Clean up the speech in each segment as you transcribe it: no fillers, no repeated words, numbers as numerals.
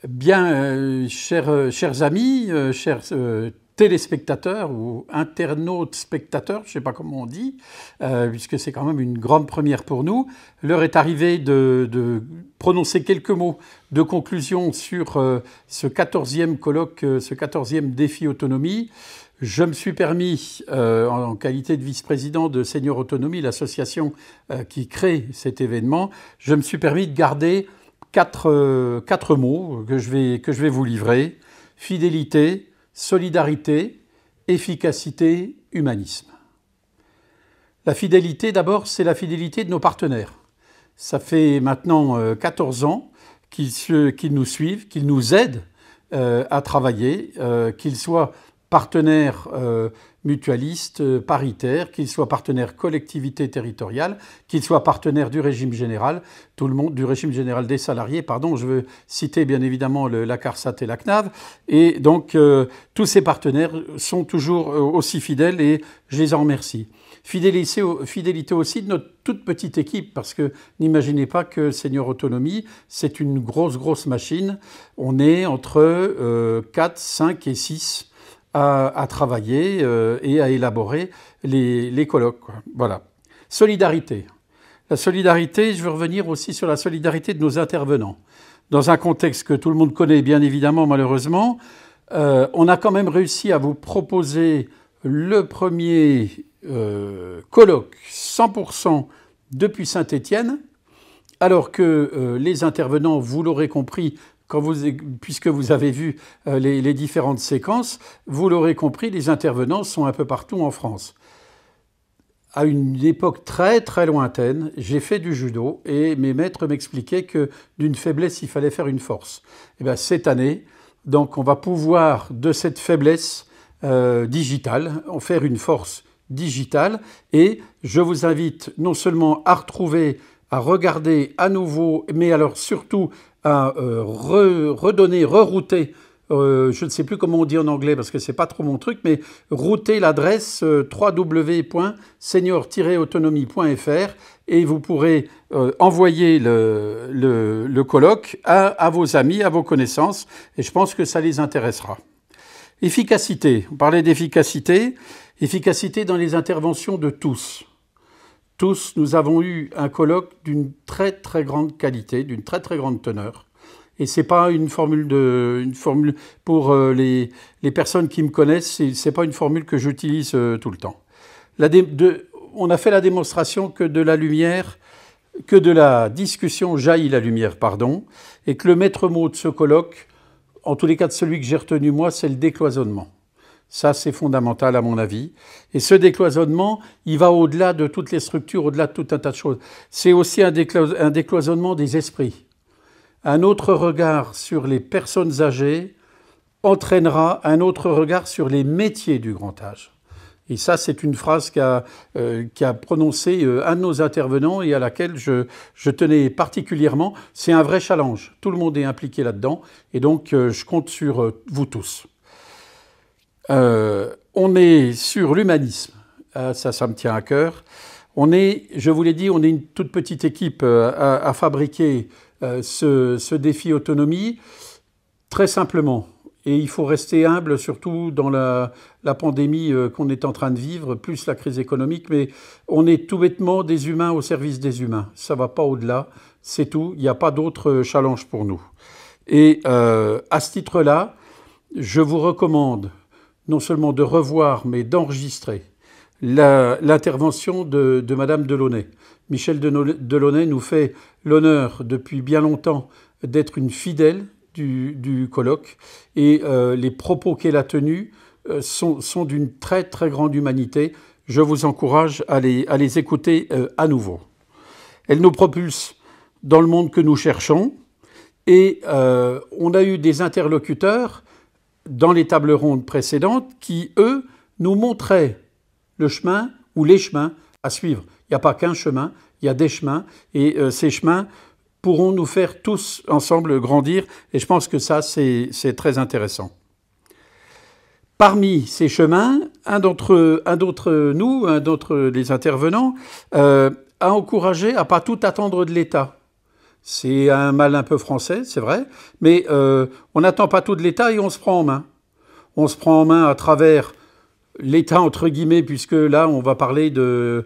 Bien, chers amis, chers téléspectateurs ou internautes spectateurs, je ne sais pas comment on dit, puisque c'est quand même une grande première pour nous. L'heure est arrivée de prononcer quelques mots de conclusion sur ce 14e colloque, ce 14e défi autonomie. Je me suis permis, en qualité de vice-président de Senior Autonomie, l'association qui crée cet événement, je me suis permis de garder quatre mots que je vais vous livrer. Fidélité, solidarité, efficacité, humanisme. La fidélité, d'abord, c'est la fidélité de nos partenaires. Ça fait maintenant 14 ans qu'ils nous suivent, qu'ils nous aident à travailler, qu'ils soient partenaires mutualistes, paritaires, qu'ils soient partenaires collectivités territoriales, qu'ils soient partenaires du régime général, tout le monde, du régime général des salariés, pardon, je veux citer bien évidemment la CARSAT et la CNAV, et donc tous ces partenaires sont toujours aussi fidèles et je les en remercie. Fidélité aussi de notre toute petite équipe, parce que n'imaginez pas que Senior Autonomie, c'est une grosse machine. On est entre 4, 5 et 6 à travailler et à élaborer les colloques. Voilà. Solidarité. La solidarité, je veux revenir aussi sur la solidarité de nos intervenants. Dans un contexte que tout le monde connaît bien évidemment, malheureusement, on a quand même réussi à vous proposer le premier colloque 100% depuis Saint-Étienne, alors que les intervenants, vous l'aurez compris, puisque vous avez vu les différentes séquences, vous l'aurez compris, les intervenants sont un peu partout en France. À une époque très lointaine, j'ai fait du judo et mes maîtres m'expliquaient que d'une faiblesse, il fallait faire une force. Et bien, cette année, donc, on va pouvoir, de cette faiblesse digitale, en faire une force digitale. Et je vous invite non seulement à retrouver, à regarder à nouveau, mais alors surtout à rerouter, je ne sais plus comment on dit en anglais parce que c'est pas trop mon truc, mais router l'adresse www.senior-autonomie.fr et vous pourrez envoyer le colloque à vos amis, à vos connaissances, et je pense que ça les intéressera. Efficacité, on parlait d'efficacité, efficacité dans les interventions de tous. Tous, nous avons eu un colloque d'une très grande qualité, d'une très grande teneur. Et c'est pas une formule pour les personnes qui me connaissent, c'est pas une formule que j'utilise tout le temps. On a fait la démonstration que de la discussion jaillit la lumière, pardon, et que le maître mot de ce colloque, en tous les cas de celui que j'ai retenu moi, c'est le décloisonnement. Ça, c'est fondamental à mon avis. Et ce décloisonnement, il va au-delà de toutes les structures, au-delà de tout un tas de choses. C'est aussi un décloisonnement des esprits. Un autre regard sur les personnes âgées entraînera un autre regard sur les métiers du grand âge. Et ça, c'est une phrase qu'a prononcée un de nos intervenants et à laquelle je tenais particulièrement. C'est un vrai challenge. Tout le monde est impliqué là-dedans. Et donc, je compte sur vous tous. On est sur l'humanisme, ça me tient à cœur. Je vous l'ai dit, on est une toute petite équipe à fabriquer ce défi autonomie, très simplement. Et il faut rester humble, surtout dans la pandémie qu'on est en train de vivre, plus la crise économique, mais on est tout bêtement des humains au service des humains. Ça ne va pas au-delà, c'est tout, il n'y a pas d'autre challenge pour nous. Et à ce titre-là, je vous recommande non seulement de revoir, mais d'enregistrer l'intervention de Madame Delaunay. Michel Delaunay nous fait l'honneur depuis bien longtemps d'être une fidèle du colloque et les propos qu'elle a tenus sont d'une très grande humanité. Je vous encourage à les écouter à nouveau. Elle nous propulse dans le monde que nous cherchons et on a eu des interlocuteurs dans les tables rondes précédentes qui, eux, nous montraient le chemin ou les chemins à suivre. Il n'y a pas qu'un chemin, il y a des chemins et ces chemins pourront nous faire tous ensemble grandir et je pense que ça, c'est très intéressant. Parmi ces chemins, un d'entre les intervenants, a encouragé à ne pas tout attendre de l'État. C'est un mal un peu français, c'est vrai, mais on n'attend pas tout de l'État et on se prend en main. On se prend en main à travers l'État, entre guillemets, puisque là, on va parler de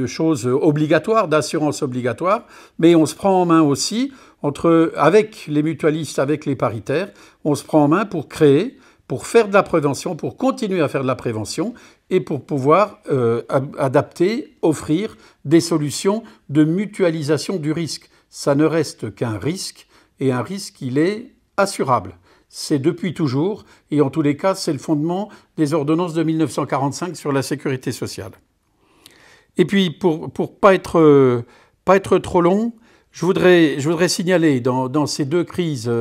choses obligatoires, d'assurance obligatoire, mais on se prend en main aussi, avec les mutualistes, avec les paritaires, on se prend en main pour créer, pour faire de la prévention, pour continuer à faire de la prévention et pour pouvoir adapter, offrir des solutions de mutualisation du risque. Ça ne reste qu'un risque, et un risque, il est assurable. C'est depuis toujours, et en tous les cas, c'est le fondement des ordonnances de 1945 sur la sécurité sociale. Et puis, pour pas être trop long, je voudrais signaler dans ces deux crises,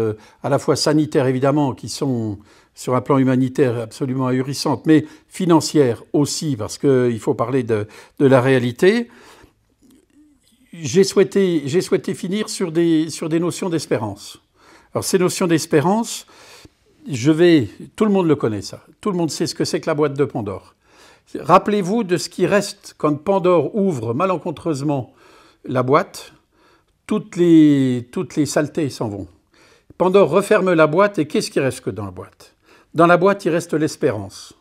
à la fois sanitaires évidemment, qui sont sur un plan humanitaire absolument ahurissantes, mais financières aussi, parce qu'il faut parler de la réalité, j'ai souhaité finir sur des notions d'espérance. Alors ces notions d'espérance, tout le monde le connaît ça. Tout le monde sait ce que c'est que la boîte de Pandore. Rappelez-vous de ce qui reste quand Pandore ouvre malencontreusement la boîte. Toutes les saletés s'en vont. Pandore referme la boîte et qu'est-ce qui reste que dans la boîte? Dans la boîte, il reste l'espérance.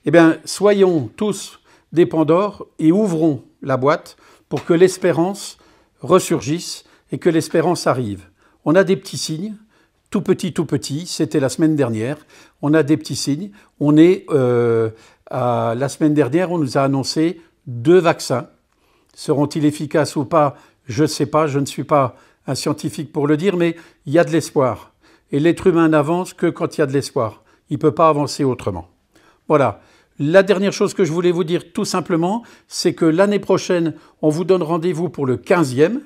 Eh bien, soyons tous des Pandore et ouvrons la boîte pour que l'espérance ressurgisse et que l'espérance arrive. On a des petits signes. Tout petit, c'était la semaine dernière. On a des petits signes. La semaine dernière, on nous a annoncé 2 vaccins. Seront-ils efficaces ou pas? Je ne sais pas, je ne suis pas un scientifique pour le dire, mais il y a de l'espoir. Et l'être humain n'avance que quand il y a de l'espoir. Il ne peut pas avancer autrement. Voilà. La dernière chose que je voulais vous dire tout simplement, c'est que l'année prochaine, on vous donne rendez-vous pour le 15e.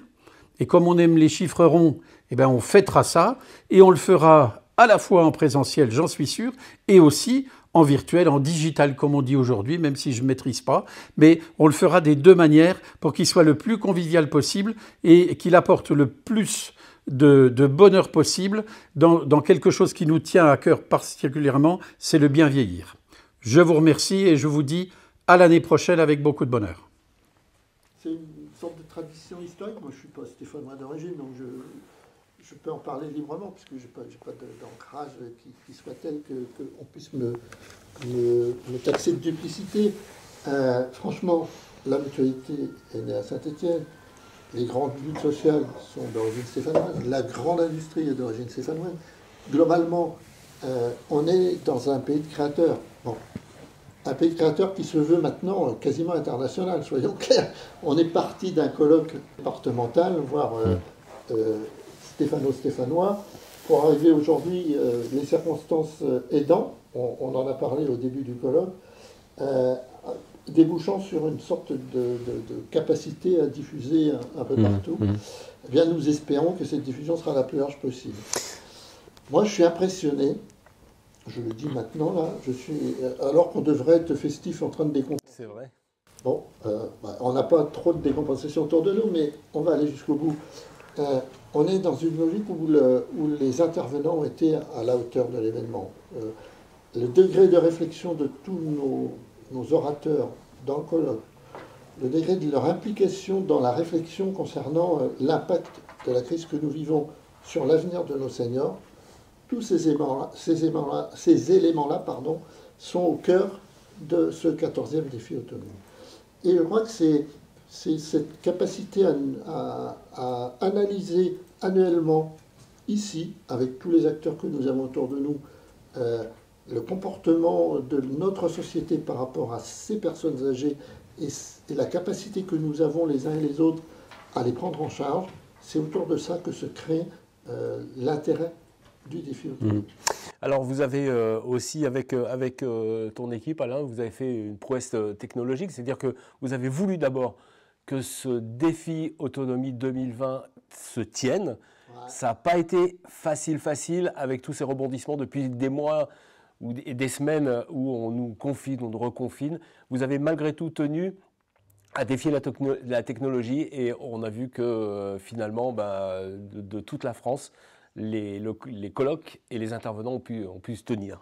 Et comme on aime les chiffres ronds, eh bien on fêtera ça et on le fera à la fois en présentiel, j'en suis sûr, et aussi en virtuel, en digital comme on dit aujourd'hui, même si je ne maîtrise pas. Mais on le fera des 2 manières pour qu'il soit le plus convivial possible et qu'il apporte le plus de bonheur possible dans quelque chose qui nous tient à cœur particulièrement, c'est le bien vieillir. Je vous remercie et je vous dis à l'année prochaine avec beaucoup de bonheur. C'est une sorte de tradition historique. Moi, je ne suis pas stéphanois d'origine, donc je peux en parler librement, puisque je n'ai pas d'ancrage qui soit tel qu'on puisse me taxer de duplicité. Franchement, la mutualité est née à Saint-Étienne. Les grandes luttes sociales sont d'origine stéphanoise. La grande industrie est d'origine stéphanoise. Globalement, on est dans un pays de créateurs. Bon. Un pays de créateurs qui se veut maintenant quasiment international, soyons clairs. On est parti d'un colloque départemental, voire stéphano-stéphanois, pour arriver aujourd'hui, les circonstances aidant, on en a parlé au début du colloque, débouchant sur une sorte de capacité à diffuser un peu partout. Eh bien, nous espérons que cette diffusion sera la plus large possible. Moi, je suis impressionné. Je le dis maintenant, là, alors qu'on devrait être festif en train de décompenser. C'est vrai. Bon, on n'a pas trop de décompensation autour de nous, mais on va aller jusqu'au bout. On est dans une logique où les intervenants ont été à la hauteur de l'événement. Le degré de réflexion de tous nos orateurs dans le colloque, le degré de leur implication dans la réflexion concernant l'impact de la crise que nous vivons sur l'avenir de nos seniors, tous ces éléments-là, sont au cœur de ce 14e défi autonome. Et je crois que c'est cette capacité à analyser annuellement, ici, avec tous les acteurs que nous avons autour de nous, le comportement de notre société par rapport à ces personnes âgées et la capacité que nous avons les uns et les autres à les prendre en charge, c'est autour de ça que se crée l'intérêt du défi autonome. Alors vous avez aussi, avec ton équipe, Alain, vous avez fait une prouesse technologique, c'est-à-dire que vous avez voulu d'abord que ce défi autonomie 2020 se tienne. Ouais. Ça n'a pas été facile avec tous ces rebondissements depuis des mois et des semaines où on nous confine, on nous reconfine. Vous avez malgré tout tenu à défier la technologie et on a vu que finalement, de toute la France, les colloques et les intervenants ont pu se tenir.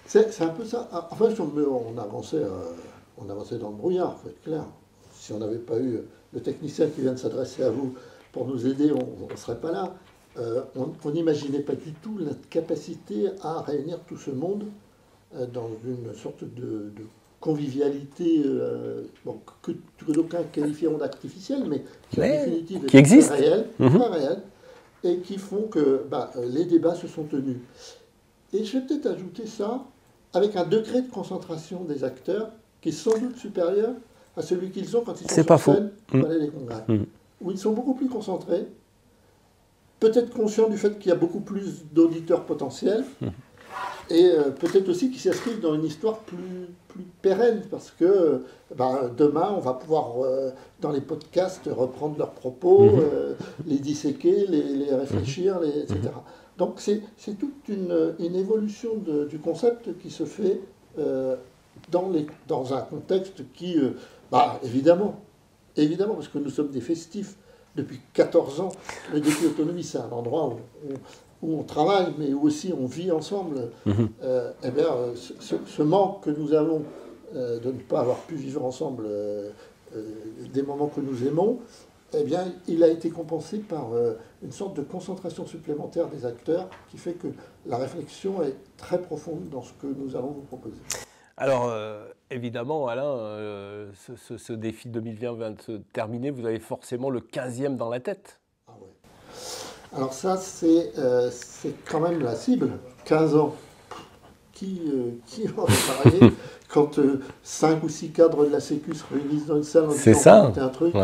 C'est un peu ça. Enfin, on avançait dans le brouillard, il faut être clair. Si on n'avait pas eu le technicien qui vient de s'adresser à vous pour nous aider, on ne serait pas là. On n'imaginait pas du tout la capacité à réunir tout ce monde dans une sorte de convivialité que d'aucuns qualifieront d'artificielle, mais qui en définitive qui existe, très réelle, et qui font que les débats se sont tenus. Et je vais peut-être ajouter ça avec un degré de concentration des acteurs qui est sans doute supérieur à celui qu'ils ont quand ils sont sur scène au Palais des Congrès, où ils sont beaucoup plus concentrés, peut-être conscients du fait qu'il y a beaucoup plus d'auditeurs potentiels, et peut-être aussi qu'ils s'inscrivent dans une histoire plus pérenne, parce que demain, on va pouvoir, dans les podcasts, reprendre leurs propos, les disséquer, les réfléchir, etc. Donc c'est toute une évolution du concept qui se fait dans un contexte qui, évidemment, parce que nous sommes des festifs depuis 14 ans, le défi autonomie, c'est un endroit où on travaille, mais où aussi on vit ensemble. Ce manque que nous avons de ne pas avoir pu vivre ensemble des moments que nous aimons, il a été compensé par une sorte de concentration supplémentaire des acteurs qui fait que la réflexion est très profonde dans ce que nous allons vous proposer. Alors, évidemment, Alain, ce défi 2020 vient de se terminer. Vous avez forcément le 15e dans la tête. Ah ouais. Alors ça, c'est quand même la cible. 15 ans. Qui va en parler quand 5 ou 6 cadres de la Sécu se réunissent dans une salle en disant un truc,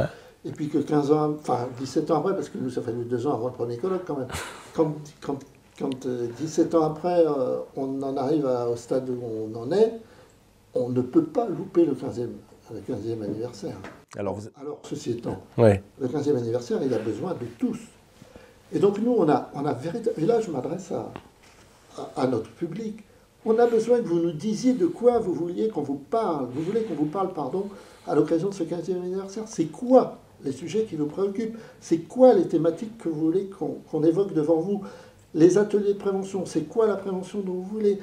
et puis que 15 ans, 17 ans après, parce que nous, ça fait 2 ans avant le premier colloque quand même, quand 17 ans après, on en arrive au stade où on en est, on ne peut pas louper le 15e anniversaire. Alors, ceci étant, le 15e anniversaire, il a besoin de tous. Et donc nous, on a véritablement, et là je m'adresse à notre public, on a besoin que vous nous disiez de quoi vous vouliez qu'on vous parle. Vous voulez qu'on vous parle, à l'occasion de ce 15e anniversaire. C'est quoi les sujets qui nous préoccupent? C'est quoi les thématiques que vous voulez qu'on évoque devant vous? Les ateliers de prévention, c'est quoi la prévention dont vous voulez?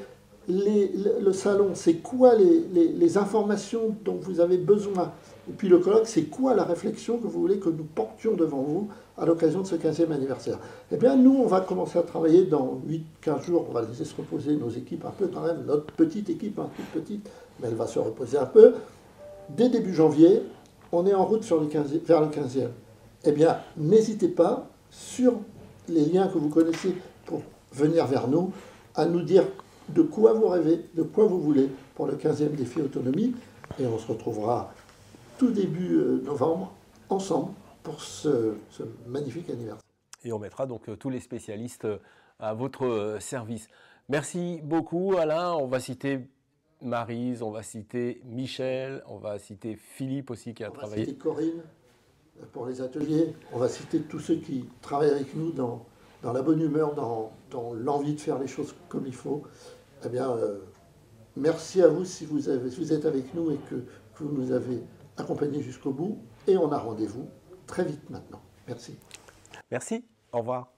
Le salon, c'est quoi les informations dont vous avez besoin? Et puis le colloque, c'est quoi la réflexion que vous voulez que nous portions devant vous à l'occasion de ce 15e anniversaire? Eh bien, nous, on va commencer à travailler dans 8-15 jours. On va laisser se reposer nos équipes un peu quand même. Notre petite équipe, toute petite, mais elle va se reposer un peu. Dès début janvier, on est en route vers le 15e. Eh bien, n'hésitez pas, sur les liens que vous connaissez pour venir vers nous, à nous dire de quoi vous rêvez, de quoi vous voulez pour le 15e défi autonomie. Et on se retrouvera tout début novembre, ensemble, pour ce magnifique anniversaire. Et on mettra donc tous les spécialistes à votre service. Merci beaucoup, Alain. On va citer Maryse, on va citer Michel, on va citer Philippe aussi qui a travaillé. On va citer Corinne pour les ateliers. On va citer tous ceux qui travaillent avec nous dans la bonne humeur, dans l'envie de faire les choses comme il faut. Eh bien, merci à vous si vous êtes avec nous et que vous nous avez accompagnés jusqu'au bout. Et on a rendez-vous très vite maintenant. Merci. Merci. Au revoir.